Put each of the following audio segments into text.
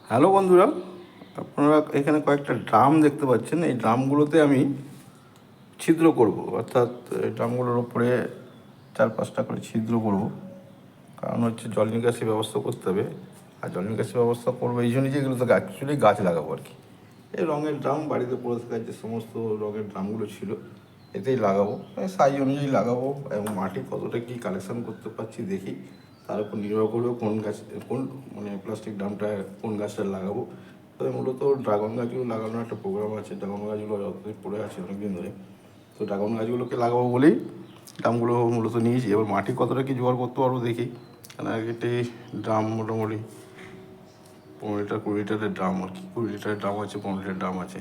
Hello বন্ধুরা, আপনারা এখানে কয়েকটা ড্রাম দেখতে পাচ্ছেন। এই ড্রামগুলোতে আমি ছিদ্র করব, অর্থাৎ এই ড্রামগুলোর ওপরে 4-5টা করে ছিদ্র করব। কারণ হচ্ছে জল নিকাশি ব্যবস্থা করতে হবে। আর জল নিকাশি ব্যবস্থা করবো এই জন্যই যে এগুলোতে অ্যাকচুয়ালি গাছ লাগাবো আর কি। এই রঙের ড্রাম বাড়িতে পড়ে থাকা যে সমস্ত রঙের ড্রামগুলো ছিল এতেই লাগাবো, সাইজ অনুযায়ী লাগাবো। এবং মাটি কতটা কী কালেকশন করতে পারছি দেখি, তার উপর নির্ভর করবে কোন গাছ, কোন প্লাস্টিক ড্রামটা কোন গাছটা লাগাবো। তবে মূলত ড্রাগন গাছগুলো লাগানোর একটা প্রোগ্রাম আছে। ড্রাগন গাছগুলো যতদিন পড়ে আছে অনেকদিন ধরে, তো ড্রাগন গাছগুলোকে লাগাবো বলেই ড্রামগুলো মূলত নিয়েছি। এবার মাটি কতটা কী জোগাড় করতে পারবো দেখি। কারণ একটি ড্রাম মোটামুটি 15 লিটার 20 লিটারের ড্রাম আর কি, 20 লিটারের ড্রাম আছে, 15 লিটারের ড্রাম আছে।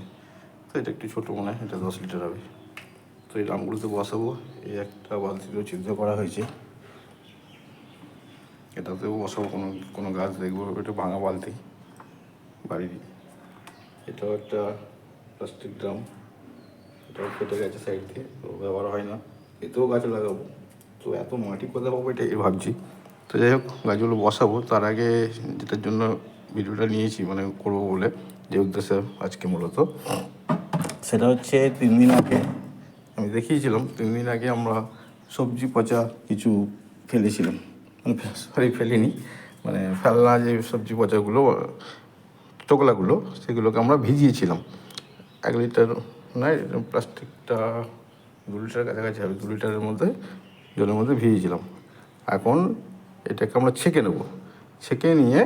তো এটা একটু ছোটো মনে হয়, এটা 10 লিটার হবে। তো এই ড্রামগুলোতে বসাবো। এই একটা বালতিতেও ছিদ্র করা হয়েছে, এটাতেও বসাবো। কোনো কোনো গাছ দেখবো, এটা ভাঙা বালতি বাড়ির। এটাও একটা প্লাস্টিক ড্রাম, এটাও ফেটে গেছে সাইড দিয়ে, তো ব্যবহার হয় না। এতেও গাছ লাগাবো। তো এত মাটি কোথায় পাবো এটাই ভাবছি। তো যাই হোক, গাছগুলো বসাবো। তার আগে যেটার জন্য ভিডিওটা নিয়েছি, করবো বলে যে উদ্দেশ্যে আজকে মূলত, সেটা হচ্ছে 3 দিন আগে আমি দেখিয়েছিলাম। 3 দিন আগে আমরা সবজি পচা কিছু ফেলেছিলাম, ফেলিনি, ফেলনা যে সবজি পচাগুলো, টোকলাগুলো, সেগুলোকে আমরা ভিজিয়েছিলাম। 1 লিটার নয়, প্লাস্টিকটা 2 লিটারের কাছাকাছি হবে। 2 লিটারের মধ্যে জলের মধ্যে ভিজিয়েছিলাম। এখন এটাকে আমরা ছেঁকে নেব। ছেঁকে নিয়ে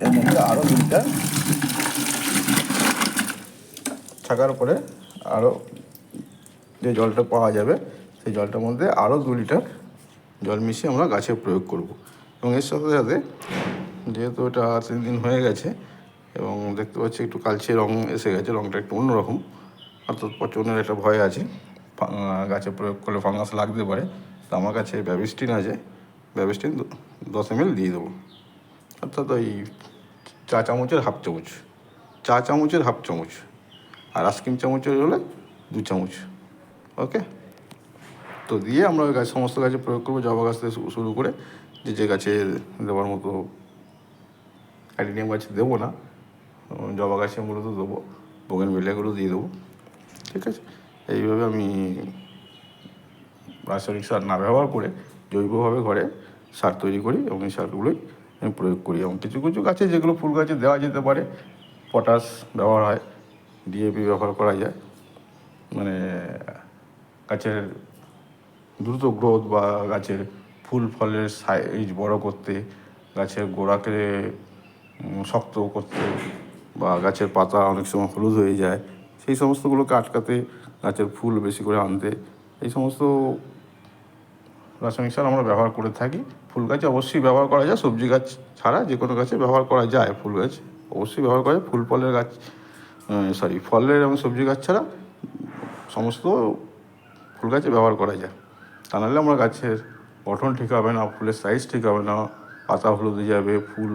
এর মধ্যে আরও 2 লিটার ছাকার পরে আরও যে জলটা পাওয়া যাবে, সেই জলটার মধ্যে আরও 2 লিটার জল মিশিয়ে আমরা গাছে প্রয়োগ করব। এবং এর সাথে সাথে, যেহেতু এটা 3 দিন হয়ে গেছে এবং দেখতে পাচ্ছি একটু কালচে রঙ এসে গেছে, রঙটা একটু অন্যরকম, অর্থাৎ পচনের একটা ভয় আছে। গাছে প্রয়োগ করলে ফাঙ্গাস লাগতে পারে। তো আমার কাছে ব্যাবিস্টিন আছে, ব্যাবিস্টিন 10 ml দিয়ে দেবো। অর্থাৎ ওই চা চামচের হাফ চামচ, চা চামচের হাফ চামচ, আর আইসক্রিম চামচের হলে 2 চামচ। ওকে, তো দিয়ে আমরা ওই গাছ সমস্ত গাছে প্রয়োগ করবো। জবা গাছ থেকে শুরু করে যে গাছে দেওয়ার মতো, অ্যাডিনিয়াম গাছে দেবো না, জবা গাছে মূলত দেবো, বোগেনভেলিয়াগুলো দিয়ে দেবো। ঠিক আছে, এইভাবে আমি রাসায়নিক সার না ব্যবহার করে জৈবভাবে ঘরে সার তৈরি করি এবং এই সারগুলোই আমি প্রয়োগ করি। এবং কিছু কিছু গাছে, যেগুলো ফুল গাছে দেওয়া যেতে পারে, পটাশ ব্যবহার হয়, ডিএপি ব্যবহার করা যায়, গাছের দ্রুত গ্রোথ বা গাছের ফুল ফলের সাইজ বড় করতে, গাছের গোড়াকে শক্ত করতে, বা গাছের পাতা অনেক সময় হলুদ হয়ে যায়, সেই সমস্তগুলোকে আটকাতে, গাছের ফুল বেশি করে আনতে, এই সমস্ত রাসায়নিক সার আমরা ব্যবহার করে থাকি। ফুল গাছে অবশ্যই ব্যবহার করা যায়, সবজি গাছ ছাড়া যে কোনো গাছে ব্যবহার করা যায়। ফুল গাছ অবশ্যই ব্যবহার করা যায়, ফুল ফলের গাছ, ফলের এবং সবজি গাছ ছাড়া সমস্ত ফুল গাছে ব্যবহার করা যায়। তা নাহলে আমরা গাছের গঠন ঠিক হবে না, ফুলের সাইজ ঠিক হবে না, পাতা হলুদ হয়ে যাবে, ফুল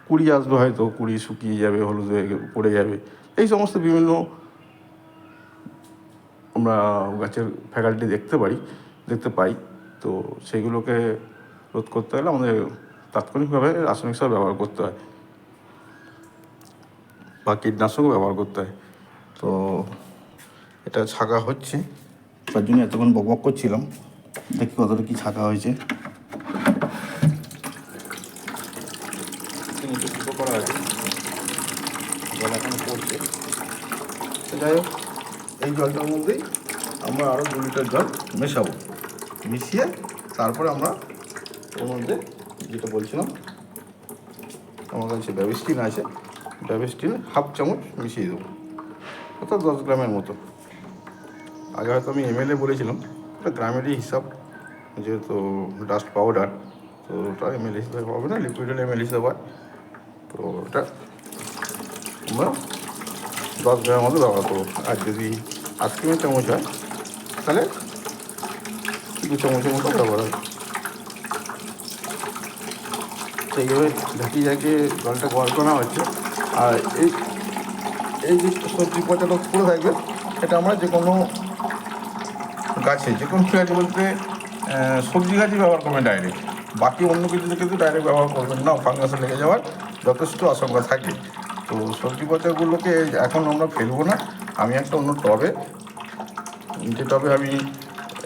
কুড়ি আসবে, হয়তো কুড়ি শুকিয়ে যাবে, হলুদ হয়ে পড়ে যাবে। এই সমস্ত বিভিন্ন আমরা গাছের ফ্যাকাল্টি দেখতে পাই। তো সেইগুলোকে রোধ করতে হলে আমাদের তাৎক্ষণিকভাবে রাসায়নিক সার ব্যবহার করতে হয় বা কীটনাশকও ব্যবহার করতে হয়। তো এটা ছাকা হচ্ছে, তার জন্য এতক্ষণ বকবক করছিলাম। দেখি কতটা কী ছাকা হয়েছে। করা আছে, জল এখনো পড়ছে। তো যাই হোক, এই জলটার মধ্যেই আমরা আরও 2 লিটার জল মেশাবো। মিশিয়ে তারপরে আমরা ওর মধ্যে, যেটা বলছিলাম, আমার কাছে ব্যাবিস্টিন আছে, ব্যাবিস্টিন হাফ চামচ মিশিয়ে দেবো, অর্থাৎ 10 গ্রামের মতো। আগে হয়তো আমি এমএলএ বলেছিলাম, ওটা গ্রামেরই হিসাব, যেহেতু ডাস্ট পাউডার, তো ওটা এমএল হিসাবে হবে না, লিকুইড হলে এমএল হিসাবে হয়। তো ওটা আমরা 10 গ্রামের মতো ব্যবহার করবো। আর যদি আইসক্রিমের চামচ হয় তাহলে 2 চামচের মতো ব্যবহার হয়। সেইভাবে ঝাঁকিয়ে জলটা গরম করা হচ্ছে। আর এই যে সবজি পচাটা পড়ে থাকবে, এটা আমরা যে কোনো গাছে বলতে সবজি গাছই ব্যবহার করবেন ডাইরেক্ট। বাকি অন্য কিছুতে কিন্তু ডাইরেক্ট ব্যবহার করবেন না, ফাঙ্গাসে লেগে যাওয়ার যথেষ্ট আশঙ্কা থাকে। তো সবজি পচাগুলোকে এখন আমরা ফেলবো না, আমি একটা অন্য টবে, যে টবে আমি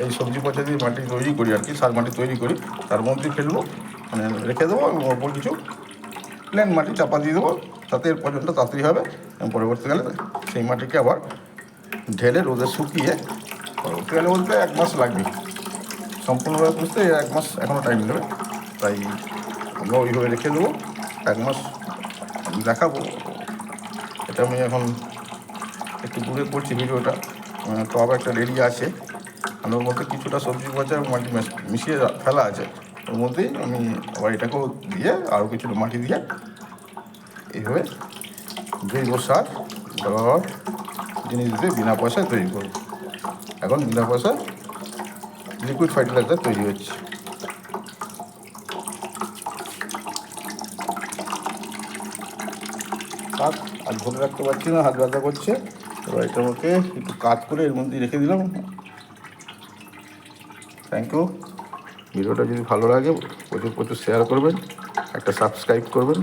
এই সবজি পচা দিয়ে মাটি তৈরি করি আর কি, সার মাটি তৈরি করি, তার মধ্যে ফেলবো, মানে রেখে দেবো এবং অল্প কিছু প্লেন মাটি চাপা দিয়ে দেবো, তাতে এর পর্যন্ত তাড়াতাড়ি হবে এবং পরবর্তীকালে সেই মাটিকে আবার ঢেলে রোদে শুকিয়ে, পরবর্তীকালে বলতে 1 মাস লাগবে সম্পূর্ণভাবে বুঝতে, 1 মাস এখনও টাইম নেবে, তাই আমরা ওইভাবে রেখে দেবো 1 মাস। আমি দেখাবো, এটা আমি এখন একটু দূরে করছি ভিডিওটা, টব একটা রেডি আছে, আর ওর মধ্যে কিছুটা সবজি পচা এবং মাটি মিশিয়ে ফেলা আছে, ওর মধ্যেই আমি আবার এটাকেও দিয়ে আরও কিছুটা মাটি দিয়ে এইভাবে জৈব সার ঘরোয়া জিনিস দিয়ে বিনা পয়সায় তৈরি করব। এখন বিনা পয়সায় লিকুইড ফার্টিলাইজার তৈরি হচ্ছে। হাত আর ধরে রাখতে পারছি না, হাত ব্যথা করছে, এবার এটা আমাকে একটু কাজ করে এর মধ্যে রেখে দিলাম। Thank you. ভিডিওটা যদি ভালো লাগে প্রচুর প্রচুর শেয়ার করবেন, একটা সাবস্ক্রাইব করবেন।